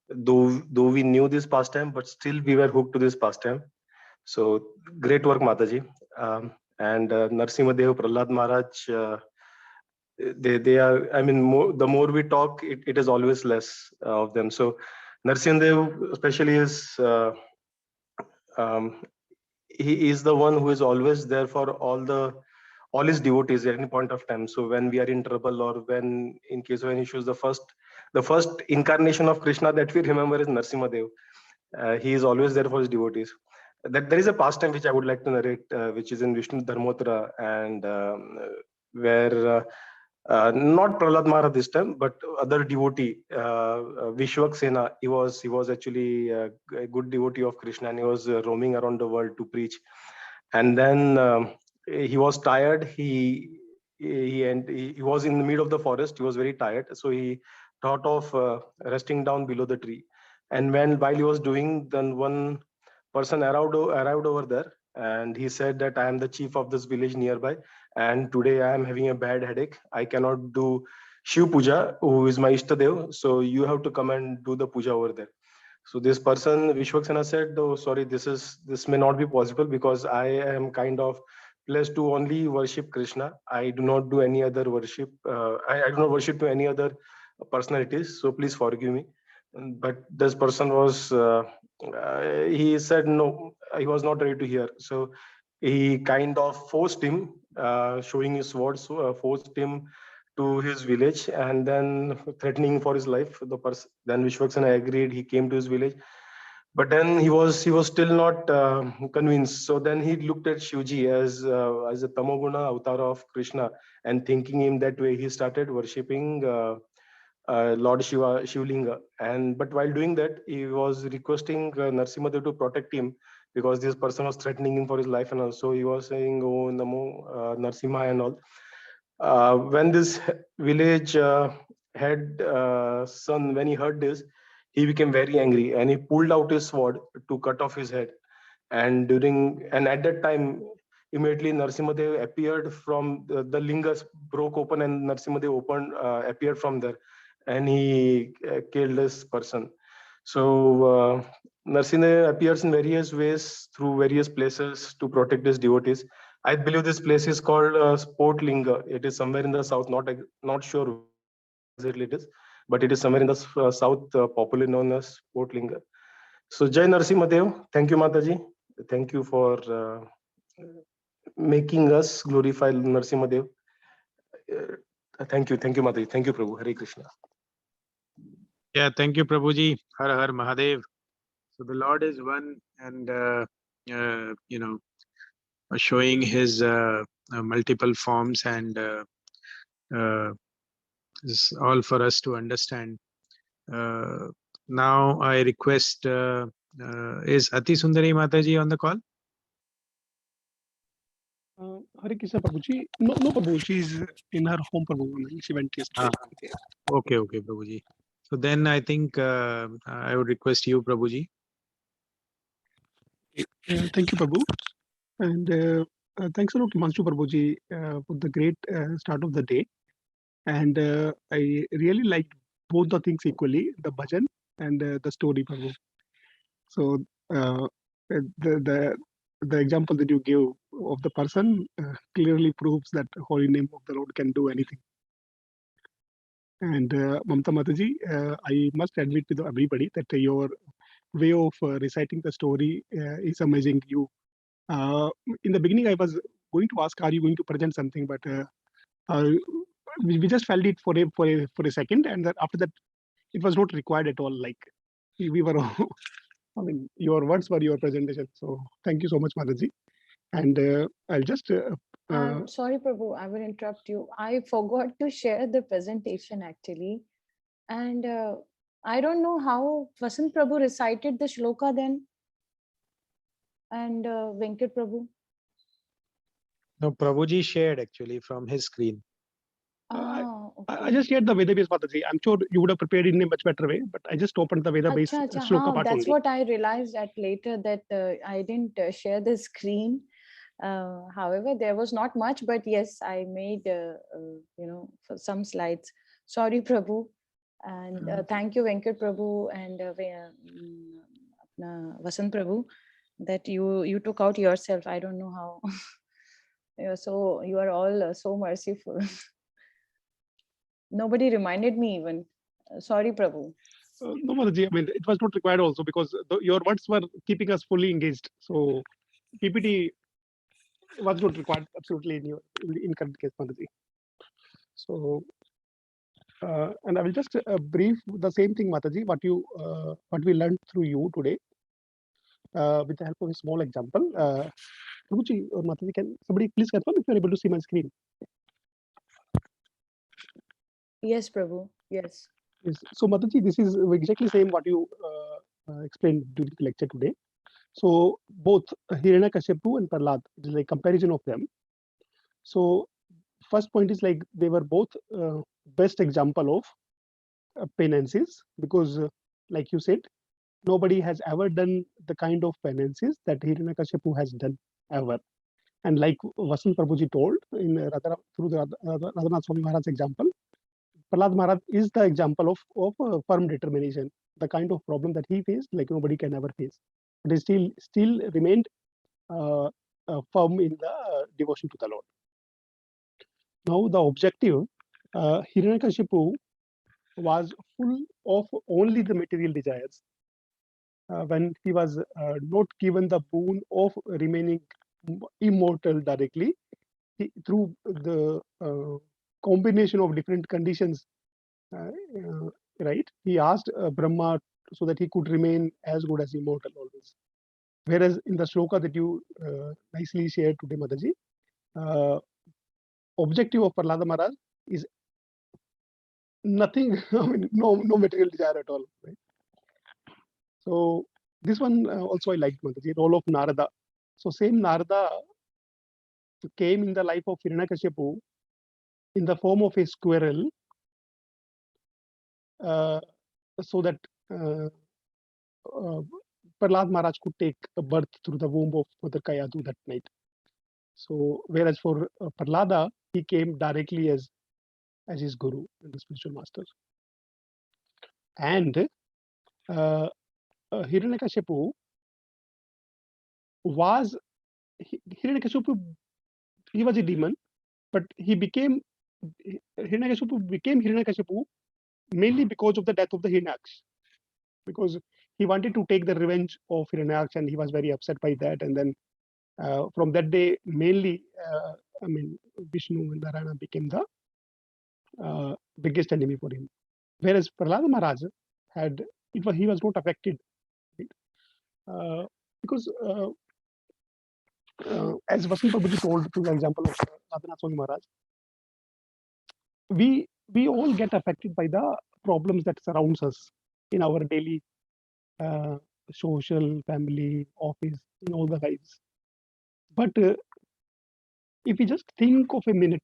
F: though we knew this pastime, but still we were hooked to this pastime. So great work, Mataji. And Narsimha Dev, Prahlad Maharaj, they are, I mean, the more we talk, it is always less of them. So Narsimha Dev especially is, um, he is the one who is always there for all his devotees at any point of time. So when we are in trouble or when in case of any issues, the first incarnation of Krishna that we remember is Narsimha Dev. He is always there for his devotees. That there is a pastime which I would like to narrate, which is in Vishnu Dharmottara, and where not Prahlad Maharaj this time, but other devotee, Vishwak Sena. He was actually a good devotee of Krishna, and he was roaming around the world to preach. And then he was tired. He was in the middle of the forest. He was very tired, so he thought of resting down below the tree. And while he was doing, then one person arrived over there, and he said that I am the chief of this village nearby, and today I am having a bad headache. I cannot do Shiv Puja, who is my Ishtadev. So you have to come and do the puja over there. So this person, Vishwaksena, said, "Oh, sorry, this may not be possible because I am kind of blessed to only worship Krishna. I do not do any other worship. I do not worship to any other personalities. So please forgive me." But this person was, he said no. He was not ready to hear. So he kind of forced him, showing his swords, forced him to his village, and then threatening for his life. Then Vishwaksena agreed. He came to his village, but then he was still not convinced. So then he looked at Shivji as a tamoguna avatar of Krishna, and thinking him that way, he started worshipping Lord Shivlinga. And but while doing that, he was requesting Narsimhadev to protect him, because this person was threatening him for his life, and also he was saying, "Oh, Namo Narsimha," and all. When this village head son, when he heard this, he became very angry, and he pulled out his sword to cut off his head. And at that time, immediately Narsimhadev appeared from the lingas broke open, and Narsimhadev appeared from there, and he killed this person. So Narsimha appears in various ways through various places to protect his devotees. I believe this place is called Sportlinga. It is somewhere in the south. Not sure where exactly it is, but it is somewhere in the south, popularly known as Sportlinga. So Jai Narsimhadev. Thank you, Mataji. Thank you for making us glorify Narsimhadev. Thank you, Mataji. Thank you, Prabhu. Hare Krishna.
D: Yeah, thank you, Prabhuji. Har Har Mahadev. So the Lord is one, and showing his multiple forms, and is all for us to understand. Now I request, is Ati Sundari Mataji on the call?
G: Hare Krishna Prabhuji. No, Prabhu. She's in her home, Prabhu. She went yesterday.
D: Okay, Prabhuji. So then I think I would request you, Prabhuji.
G: Thank you, Prabhu. And thanks a lot to Manshu Prabhuji for the great start of the day. And I really liked both the things equally, the bhajan and the story, Prabhu. So the example that you give of the person clearly proves that the holy name of the Lord can do anything. And Mamta Mataji, I must admit to everybody that your way of reciting the story is amazing. You in the beginning, I was going to ask, are you going to present something? But we just felt it for a second, and then after that, it was not required at all. Like we were, I mean, your words were your presentation. So thank you so much, Mataji. And I'll just.
A: Sorry, Prabhu, I will interrupt you. I forgot to share the presentation actually. And I don't know how Vasant Prabhu recited the shloka then. And Venkat Prabhu.
D: No, Prabhuji shared actually from his screen.
G: I just shared the Veda-based Mataji. I'm sure you would have prepared it in a much better way, but I just opened the Veda-based shloka part
A: that's
G: only.
A: what I realized at later, that I didn't share the screen. However, there was not much, but yes, I made, for some slides. Sorry, Prabhu. And thank you, Venkat Prabhu and Vasant Prabhu, that you took out yourself. I don't know how. You are all so merciful. Nobody reminded me even. Sorry, Prabhu.
G: No, Mataji, I mean, it was not required also because your words were keeping us fully engaged. So PPT was not required absolutely in current case, Mataji. So, and I will just brief the same thing, Mataji, what we learned through you today, with the help of a small example. Prabhuji or Mataji, can somebody please confirm if you are able to see my screen?
A: Yes, Prabhu. Yes.
G: Yes. So Mataji, this is exactly same what you explained during the lecture today. So both Hiranyakashipu and Prahlad, it is like comparison of them. So first point is like they were both best example of penances, because like you said, nobody has ever done the kind of penances that Hiranyakashipu has done ever. And like Vasant Prabhuji told in through the Radhanath Swami Maharaj's example, Prahlad Maharaj is the example of firm determination. The kind of problem that he faced, like nobody can ever face. But he still remained firm in the devotion to the Lord. Now the objective, Hiranyakashipu was full of only the material desires. When he was not given the boon of remaining immortal directly, through the combination of different conditions, right? He asked Brahma so that he could remain as good as immortal always. Whereas in the shloka that you nicely shared today, Mataji, objective of Prahlada Maharaj is nothing, I mean, no material desire at all. Right? So this one also I liked, Mataji, role of Narada. So same Narada came in the life of Hiranyakashipu in the form of a squirrel, so that Prahlad Maharaj could take a birth through the womb of Mother Kayadu that night. So whereas for Prahlada, he came directly as his guru and the spiritual master. And Hiranyakashipu was Hiranyakashipu. He was a demon, but Hiranyakashipu became Hiranyakashipu mainly because of the death of the Hiranyaksh, because he wanted to take the revenge of Hiranyaksh, and he was very upset by that. And then from that day, mainly, I mean, Vishnu and Narayana became the biggest enemy for him. Whereas Prahlada Maharaj he was not affected, right? Because as Vasant Prabhuji told through the example of Radhanath Swami Maharaj, we all get affected by the problems that surrounds us in our daily social, family, office, in all the lives. But if we just think of a minute,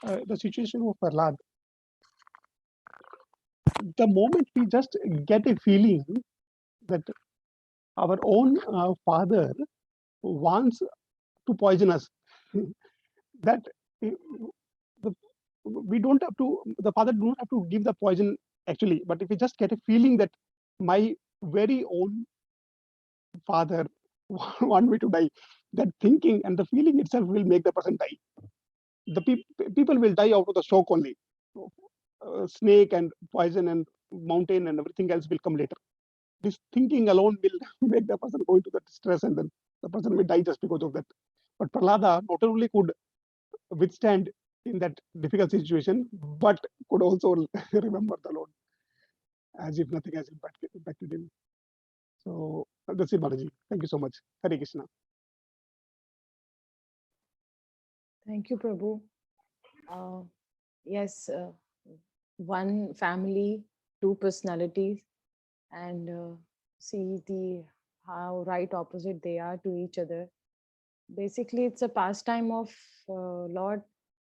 G: the situation of Prahlad, the moment we just get a feeling that our own father wants to poison us, that we don't have to, the father don't have to give the poison actually, but if we just get a feeling that my very own father want me to die, that thinking and the feeling itself will make the person die. The people will die out of the shock only. Snake and poison and mountain and everything else will come later. This thinking alone will make the person go into that stress, and then the person may die just because of that. But Prahlada not only could withstand in that difficult situation, but could also remember the Lord as if nothing has impacted him. So that's it, Mataji. Thank you so much. Hare Krishna.
A: Thank you, Prabhu. Yes, one family, two personalities, and see how right opposite they are to each other. Basically, it's a pastime of Lord,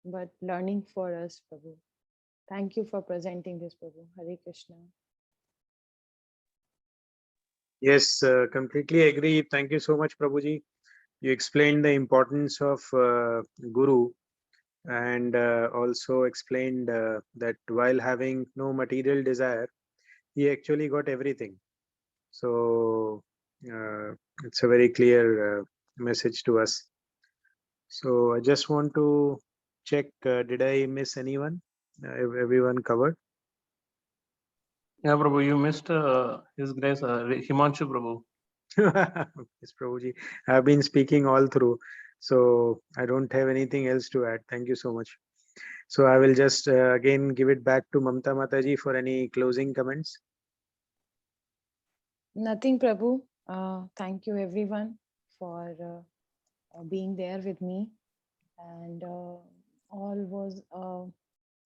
A: but learning for us, Prabhu. Thank you for presenting this, Prabhu. Hare Krishna.
D: Yes, completely agree. Thank you so much, Prabhuji. You explained the importance of Guru and also explained that while having no material desire, he actually got everything. So it's a very clear message to us. So I just want to check, did I miss anyone? Everyone covered?
B: Yeah, Prabhu, you missed His Grace, Himanshu Prabhu.
D: Yes, Prabhuji. I've been speaking all through, so I don't have anything else to add. Thank you so much. So I will just again give it back to Mamta Mataji for any closing comments.
A: Nothing, Prabhu. Thank you, everyone, for being there with me, and all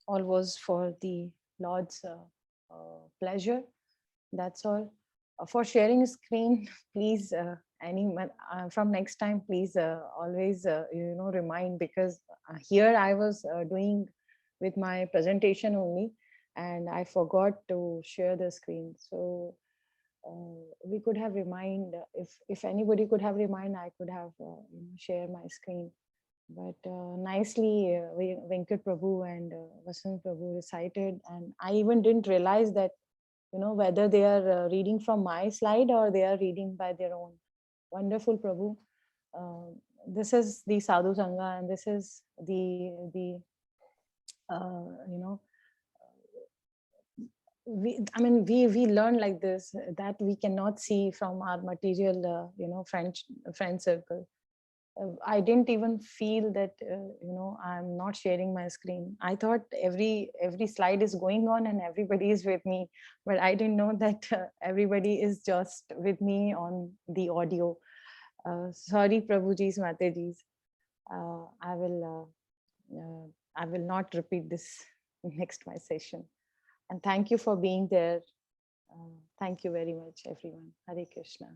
A: was for the Lord's pleasure. That's all. For sharing a screen, please, anyone from next time, please always remind, because here I was doing with my presentation only, and I forgot to share the screen. So we could have if anybody could have remind, I could have share my screen. But nicely Venkat Prabhu and Vasant Prabhu recited, and I even didn't realize that whether they are reading from my slide or they are reading by their own. Wonderful, Prabhu. This is the Sadhu Sangha, and this is the we learn like this, that we cannot see from our material friend circle. I didn't even feel that I'm not sharing my screen. I thought every slide is going on and everybody is with me, but I didn't know that everybody is just with me on the audio. Sorry, Prabhuji's, Mataji's. I will not repeat this next my session. And thank you for being there. Thank you very much, everyone. Hare Krishna.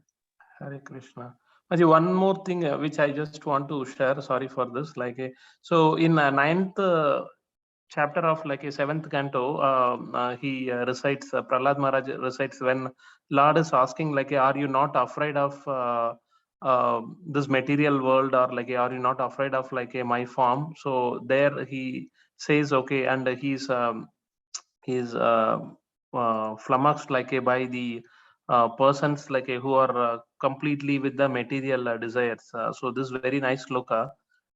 B: Hare Krishna. Mataji, one more thing which I just want to share. Sorry for this. So in 9th chapter of a 7th canto, he recites, Prahlad Maharaj recites, when Lord is asking are you not afraid of this material world, or are you not afraid of my form? So there he says okay, and he's flummoxed by the persons who are completely with the material desires. So this very nice sloka,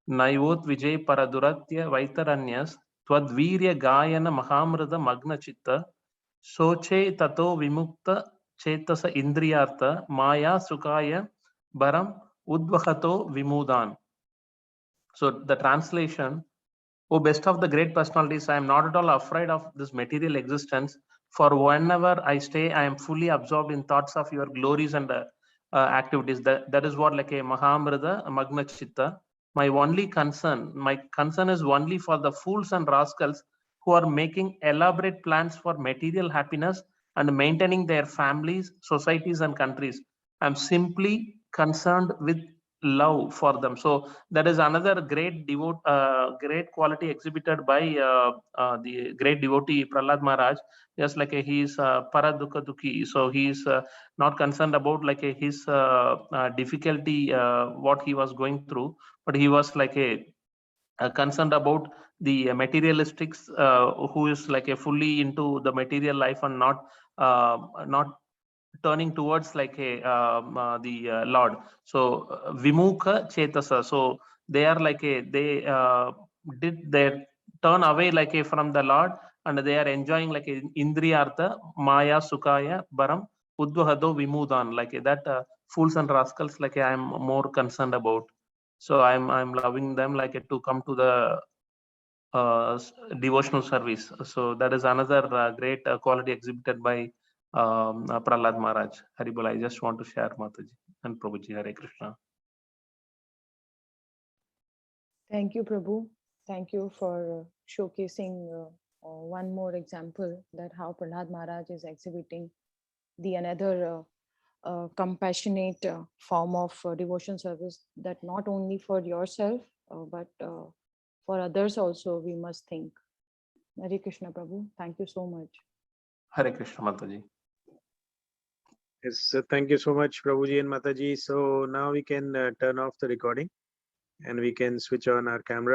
B: Naivot Vijay Paraduratya Vaitaranyas Twadvirya Gayana Mahamrada Magna Chitta Soche Tato Vimukta Chetasa Indriyartha Maya Sukaya Baram Udvahato Vimudan. So the translation: O best of the great personalities, I am not at all afraid of this material existence, for whenever I stay, I am fully absorbed in thoughts of your glories and activities. That is what a Mahamrita Magna Chitta. My concern is only for the fools and rascals who are making elaborate plans for material happiness and maintaining their families, societies, and countries. I'm simply concerned with love for them. So that is another great great quality exhibited by the great devotee Prahlad Maharaj. Just he is paradukha dukhi, so he is not concerned about his difficulty what he was going through, but he was concerned about the materialistics who is fully into the material life and not turning towards the Lord. So Vimukha Chetasa. So they are they did their turn away from the Lord, and they are enjoying Indriyartha Maya Sukaya Baram Udvahado Vimudan, that fools and rascals I am more concerned about. So I'm loving them to come to the devotional service. So that is another great quality exhibited by Prahlad Maharaj. Haribol, I just want to share, Mataji and Prabhuji. Hare Krishna.
A: Thank you, Prabhu. Thank you for showcasing one more example that how Prahlad Maharaj is exhibiting the another compassionate form of devotion service, that not only for yourself, but for others also we must think. Hare Krishna, Prabhu. Thank you so much.
B: Hare Krishna, Mataji.
D: Yes, thank you so much, Prabhuji and Mataji. So now we can turn off the recording and we can switch on our camera.